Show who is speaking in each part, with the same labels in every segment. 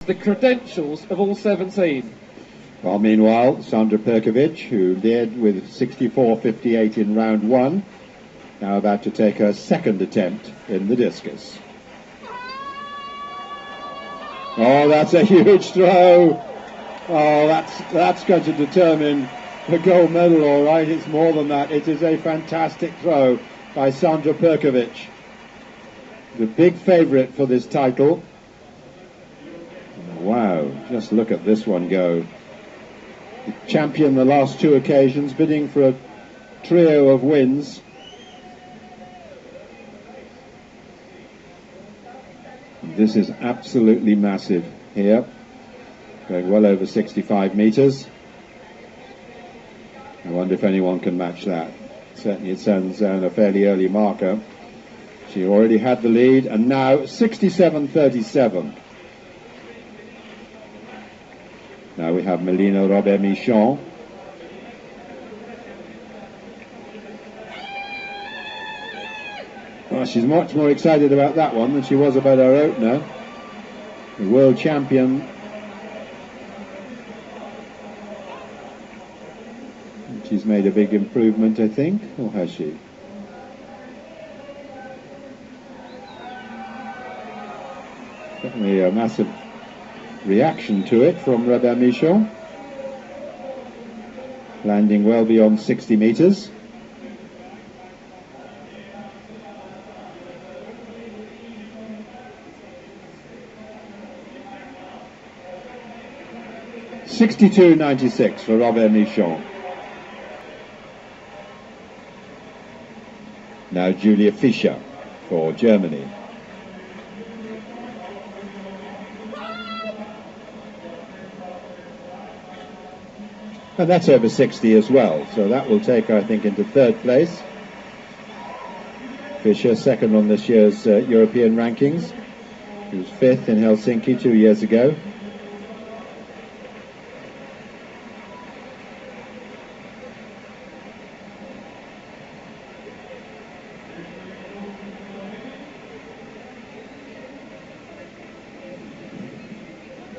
Speaker 1: The credentials of all 17.
Speaker 2: Well, meanwhile, Sandra Perkovic, who led with 64.58 in round one, now about to take her second attempt in the discus. Oh, that's a huge throw. Oh, that's going to determine the gold medal, all right. It's more than that. It is a fantastic throw by Sandra Perkovic, the big favourite for this title. Wow, just look at this one go. The champion the last two occasions, bidding for a trio of wins. This is absolutely massive here, going well over 65 metres. I wonder if anyone can match that. Certainly it sends down a fairly early marker. She already had the lead, and now 67.37. Now we have Melina Robert-Michon. Well, she's much more excited about that one than she was about her opener. The world champion. And she's made a big improvement, I think, or has she? Certainly a massive reaction to it from Robert-Michon, landing well beyond 60 metres. .62.96 for Robert-Michon. Now Julia Fischer for Germany. And that's over 60 as well, so that will take her, I think, into third place. Fischer second on this year's European rankings. She was fifth in Helsinki 2 years ago.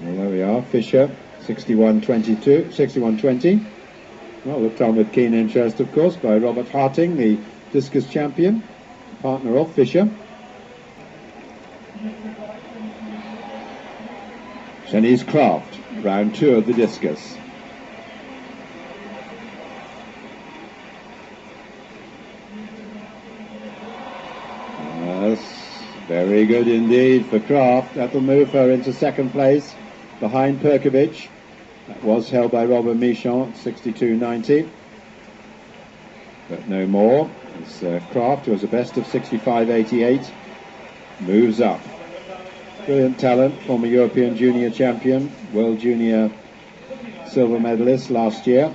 Speaker 2: Well, there we are, Fischer. 61.20. Well, looked on with keen interest, of course, by Robert Harting, the discus champion, partner of Fischer. Shanice Kraft, round two of the discus. Yes, very good indeed for Kraft. That'll move her into second place behind Perkovic. That was held by Robert-Michon, 62.90. But no more. As Kraft, who has a best of 65.88, moves up. Brilliant talent, former European junior champion, World Junior silver medalist last year.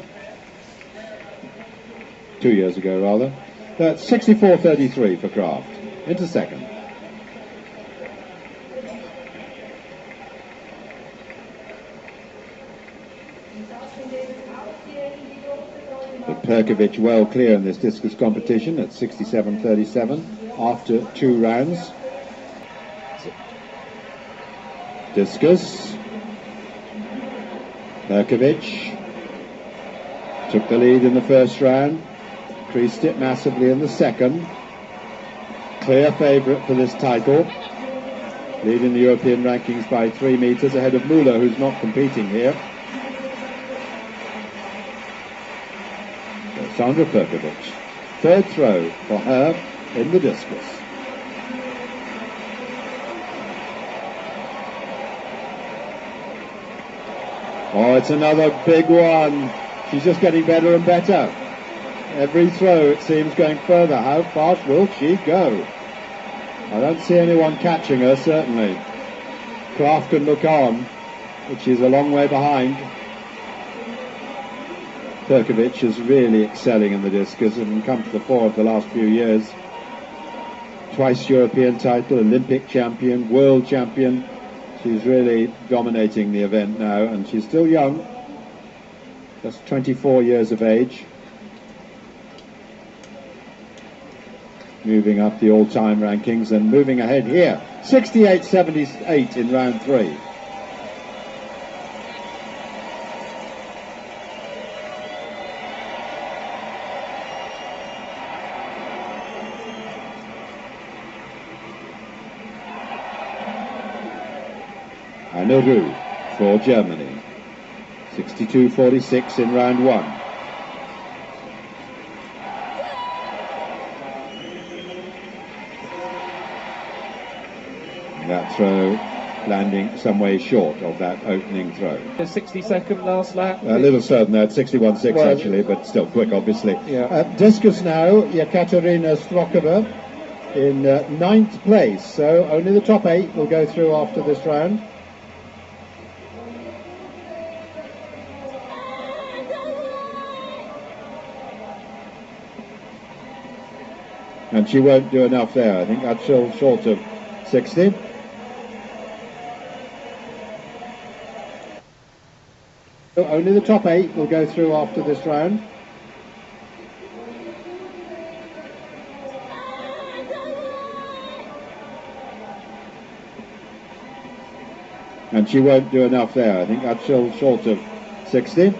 Speaker 2: 2 years ago, rather. That's 64.33 for Kraft. Into second. But Perkovic well clear in this discus competition at 67.37 after 2 rounds. Discus. Perkovic took the lead in the first round, increased it massively in the second. Clear favourite for this title, leading the European rankings by 3 metres ahead of Müller, who's not competing here. Sandra Perkovic, third throw for her in the discus. Oh, it's another big one. She's just getting better and better. Every throw, it seems, going further. How fast will she go? I don't see anyone catching her, certainly. Kraft can look on, but she's a long way behind. Perkovic is really excelling in the discus and come to the fore of the last few years. Twice European title, Olympic champion, world champion. She's really dominating the event now, and she's still young, just 24 years of age. Moving up the all-time rankings and moving ahead here. 68.78 in round 3. Anaru for Germany. 62.46 in round one. That throw landing some way short of that opening throw.
Speaker 1: The 60-second last lap.
Speaker 2: A little certain that 61.6
Speaker 1: Well,
Speaker 2: actually, but still quick, obviously.
Speaker 1: Yeah.
Speaker 2: Discus now, Yekaterina Strokova in ninth place. So only the top 8 will go through after this round. And she won't do enough there. I think that's still short of 60. So only the top 8 will go through after this round. And she won't do enough there. I think that's still short of 60.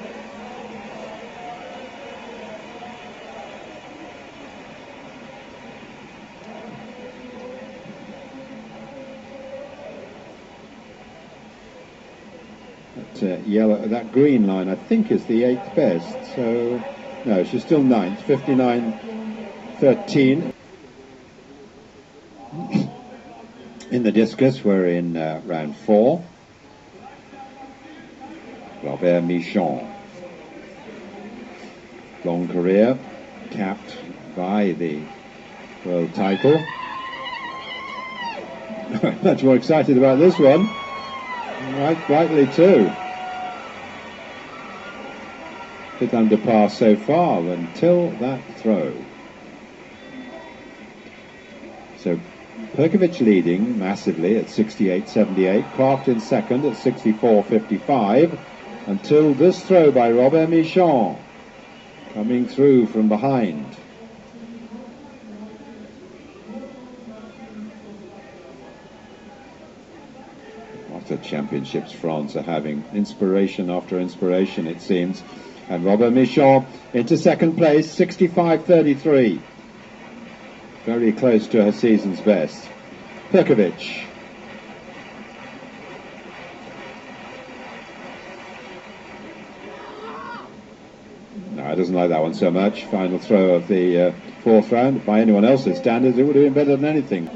Speaker 2: Yellow, that green line I think is the 8th best, so no, she's still 9th, 59.13. In the discus we're in round 4. Robert Michon, long career, capped by the world title. Much more excited about this one, rightly too. Bit under par so far until that throw. So Perkovic leading massively at 68.78, Kraft in second at 64.55 until this throw by Robert Michon coming through from behind. What a championships France are having, inspiration after inspiration it seems. And Robert Michon into second place, 65.33. Very close to her season's best. Perkovic. No, he doesn't like that one so much. Final throw of the fourth round. By anyone else's standards, it would have been better than anything.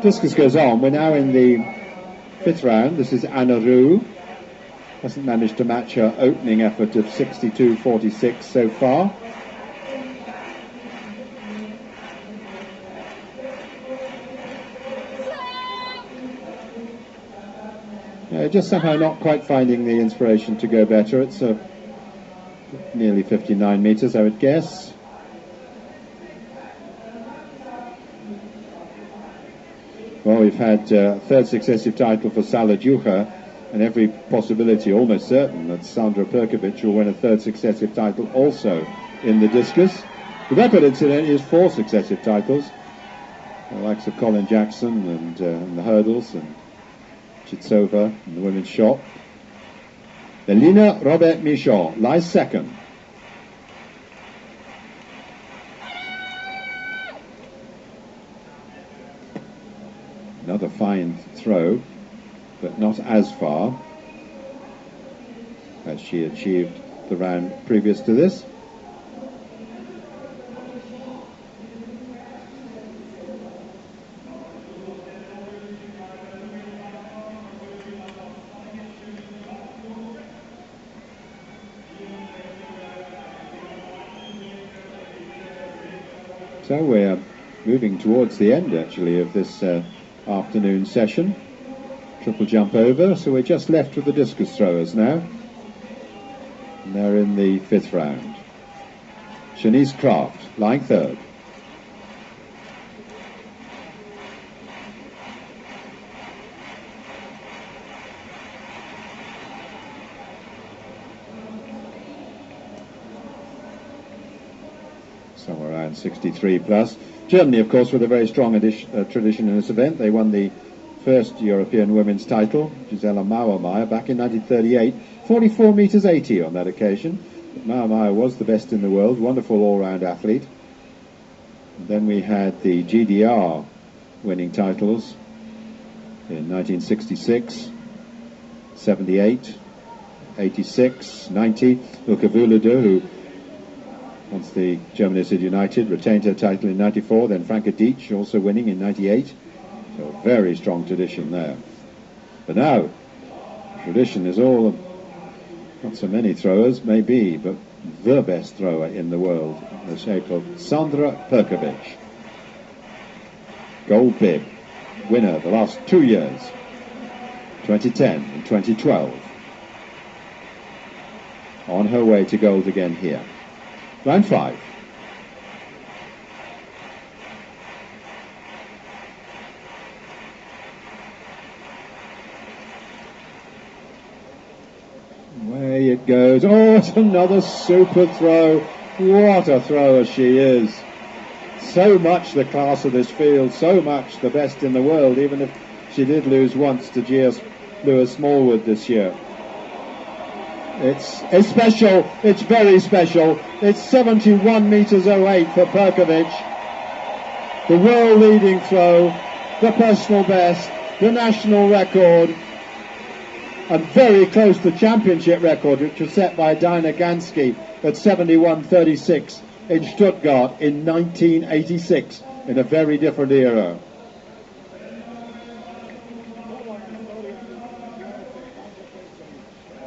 Speaker 2: Discus goes on. We're now in the 5th round. This is Anaru. Hasn't managed to match her opening effort of 62.46 so far. Just somehow not quite finding the inspiration to go better. It's nearly 59 metres, I would guess. Well, we've had third successive title for Sala Jucha, and every possibility, almost certain, that Sandra Perkovic will win a third successive title also in the discus. The record, incidentally, is 4 successive titles. The likes of Colin Jackson and the hurdles, and Chitsova in the women's shot. Elina Robert Michon lies second. Another fine throw, but not as far as she achieved the round previous to this. So we're moving towards the end actually of this afternoon session. Triple jump over, so we're just left with the discus throwers now. And they're in the 5th round. Shanice Kraft, lying third. Somewhere around 63 plus. Germany, of course, with a very strong tradition in this event. They won the first European women's title, Gisela Mauermeier, back in 1938. 44 metres 80 on that occasion. Mauermeier was the best in the world, wonderful all-round athlete. And then we had the GDR winning titles in 1966, 78, 86, 90. Ilka Vuludu, who once the Germany City United retained her title in 94, then Franka Dietsch also winning in 98. So a very strong tradition there. But now, tradition is all, not so many throwers, maybe, but the best thrower in the world, the shape of Sandra Perkovic. Gold bib, winner the last 2 years, 2010 and 2012. On her way to gold again here. Round 5. Away it goes. Oh, it's another super throw. What a thrower she is. So much the class of this field, so much the best in the world, even if she did lose once to G.S. Lewis Smallwood this year. It's special, it's very special. It's 71 meters 08 for Perkovic. The world leading throw, the personal best, the national record, and very close to the championship record, which was set by Dinah Gansky at 71.36 in Stuttgart in 1986, in a very different era.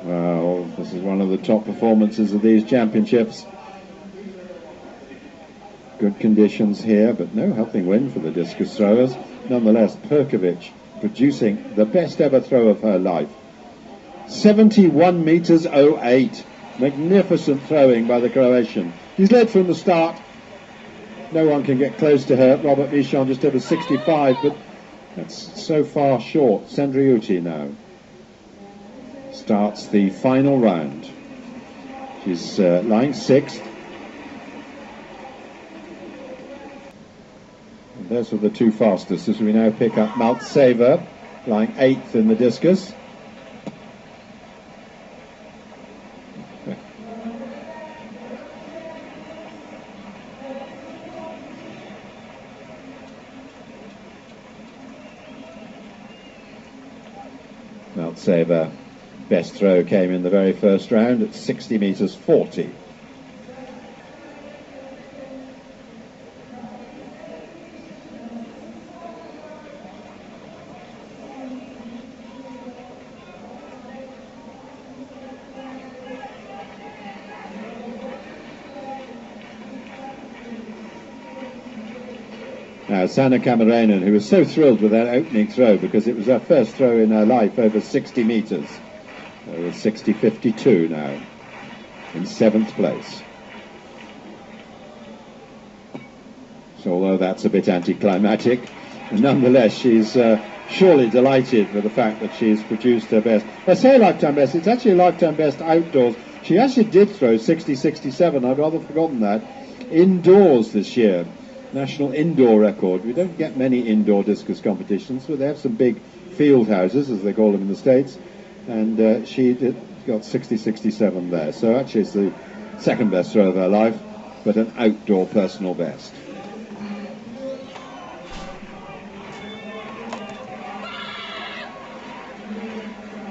Speaker 2: Well, this is one of the top performances of these championships. Good conditions here, but no helping wind for the discus throwers. Nonetheless, Perkovic producing the best ever throw of her life. 71 meters 08. Magnificent throwing by the Croatian. He's led from the start. No one can get close to her. Robert Michon just over 65, but that's so far short. Sendriuti now starts the final round. She's lying 6th. And those were the two fastest, as we now pick up Maltseva, lying 8th in the discus. Maltseva, best throw came in the very first round at 60 meters 40. Now, Sanna Kamarainen, who was so thrilled with that opening throw because it was her first throw in her life over 60 metres. With 60.52 now, in 7th place. So although that's a bit anticlimactic, nonetheless she's surely delighted with the fact that she's produced her best. I say lifetime best, it's actually a lifetime best outdoors. She actually did throw 60.67, I'd rather forgotten that, indoors this year. National indoor record. We don't get many indoor discus competitions, but they have some big field houses, as they call them in the States, and she got 60.67 there. So actually it's the second best throw of her life, but an outdoor personal best.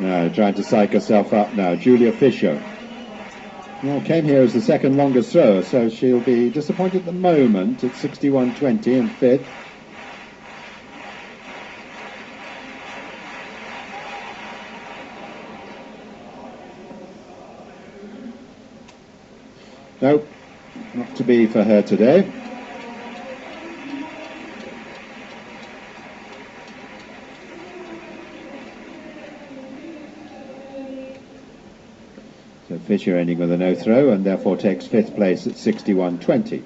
Speaker 2: Now trying to psych herself up now, Julia Fisher. Well, came here as the second longest thrower, so she'll be disappointed at the moment at 61.20 in 5th. Nope, not to be for her today. So Fisher ending with a no throw and therefore takes 5th place at 61.20.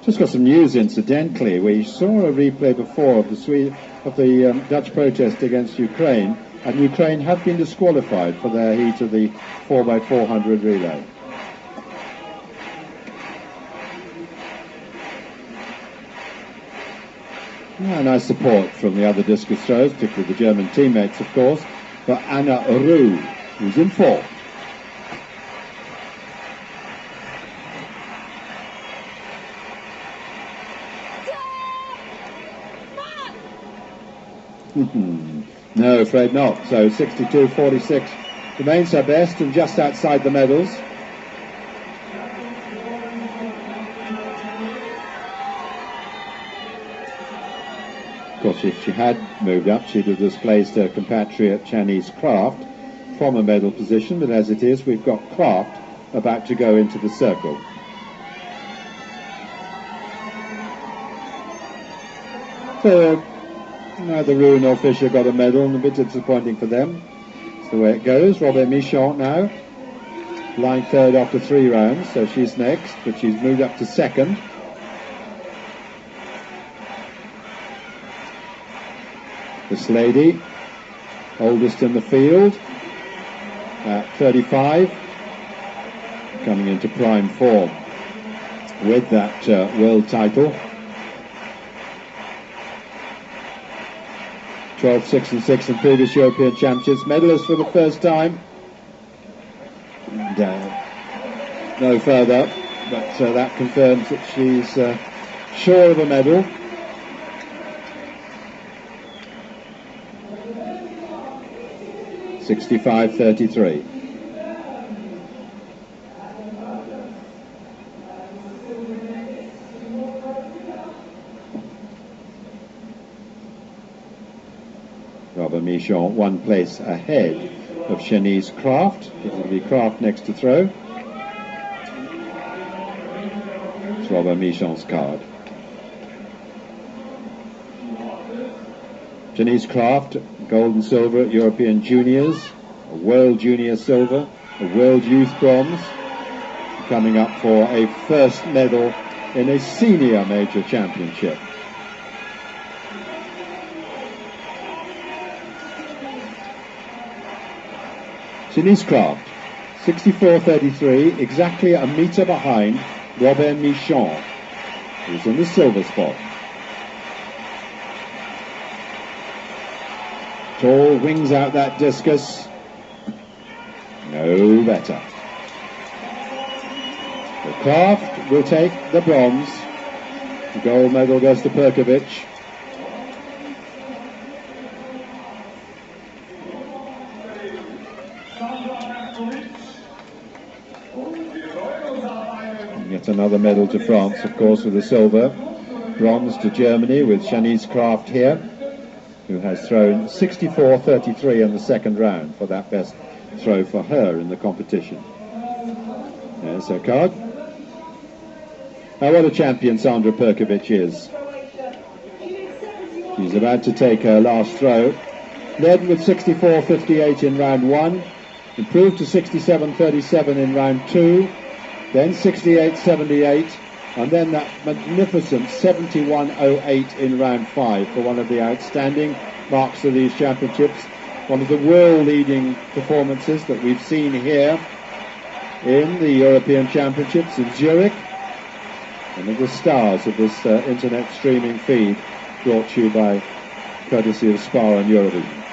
Speaker 2: Just got some news incidentally. We saw a replay before of the Dutch protest against Ukraine, and Ukraine have been disqualified for their heat of the 4x400 relay. Nice support from the other discus throwers, particularly the German teammates, of course, for Anna Ruh, who's in 4th. No, afraid not. So 62.46 remains her best and just outside the medals. Of course, if she had moved up, she'd have displaced her compatriot Shanice Kraft from a medal position, but as it is, we've got Kraft about to go into the circle. So neither Roux nor Fisher got a medal, and a bit disappointing for them. That's the way it goes. Robert Michon now, lying third after 3 rounds, so she's next, but she's moved up to second. This lady, oldest in the field, at 35, coming into prime form with that world title. 12, 6 and 6 in previous European Championships, medalist for the first time. And, no further, but that confirms that she's sure of a medal. .65.33. Robert Michon 1 place ahead of Shanice Kraft. It'll be Kraft next to throw. It's Robert Michon's card. Shanice Kraft, gold and silver at European Juniors, a World Junior silver, a World Youth bronze, coming up for a first medal in a senior major championship. Shanice Kraft, 64.33, exactly a metre behind Robert Michon, who's in the silver spot. Tall, wings out that discus. No better. The Kraft will take the bronze. The gold medal goes to Perkovic. And yet another medal to France, of course, with the silver. Bronze to Germany with Shanice Kraft here, who has thrown 64.33 in the second round for that best throw for her in the competition. There's her card. Now what a champion Sandra Perkovic is. She's about to take her last throw. Led with 64.58 in round 1, improved to 67.37 in round 2, then 68.78, and then that magnificent 71.08 in round 5 for one of the outstanding marks of these championships. One of the world-leading performances that we've seen here in the European Championships in Zurich. One of the stars of this internet streaming feed brought to you by courtesy of Spa and Eurovision.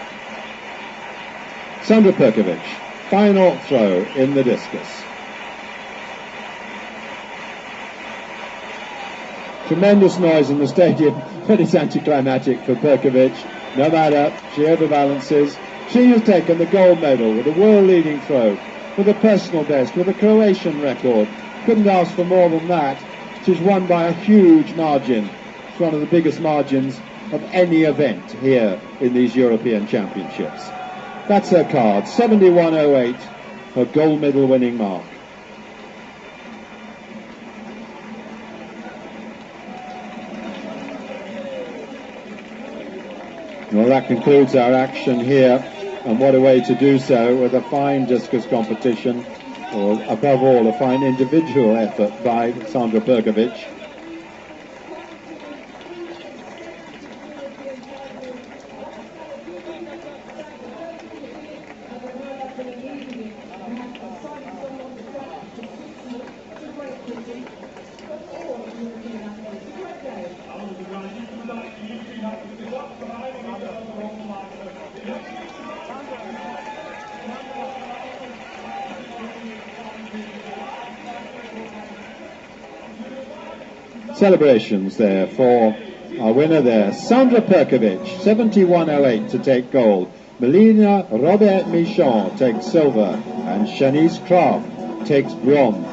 Speaker 2: Sandra Perkovic, final throw in the discus. Tremendous noise in the stadium, but it's anticlimactic for Perkovic. No matter, she overbalances. She has taken the gold medal with a world-leading throw, with a personal best, with a Croatian record. Couldn't ask for more than that. She's won by a huge margin. It's one of the biggest margins of any event here in these European Championships. That's her card, 71.08, her gold medal winning mark. Well, that concludes our action here, and what a way to do so with a fine discus competition, or above all a fine individual effort by Sandra Perkovic. Celebrations there for Our winner there, Sandra Perkovic, 71.08 to take gold. Melina Robert Michon takes silver, and Shanice Kraft takes bronze.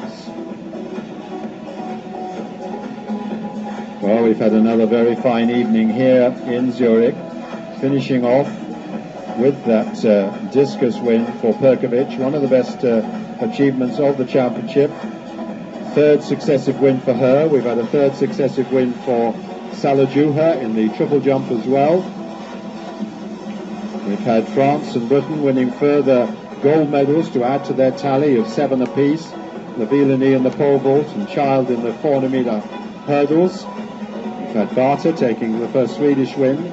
Speaker 2: Well, we've had another very fine evening here in Zurich, finishing off with that discus win for Perkovic, one of the best achievements of the championship. Third successive win for her. We've had a third successive win for Salajuha in the triple jump as well. We've had France and Britain winning further gold medals to add to their tally of 7 apiece. Lavillenie in the pole vault and Child in the 400 meter hurdles. We've had Barta taking the first Swedish win,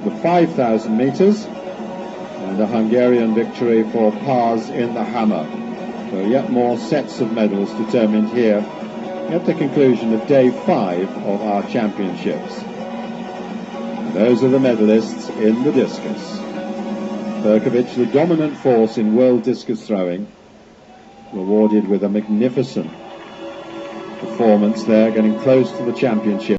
Speaker 2: the 5,000 meters, and a Hungarian victory for Paz in the hammer. So yet more sets of medals determined here at the conclusion of day 5 of our championships. And those are the medalists in the discus. Perkovic, the dominant force in world discus throwing, rewarded with a magnificent performance there, getting close to the championship.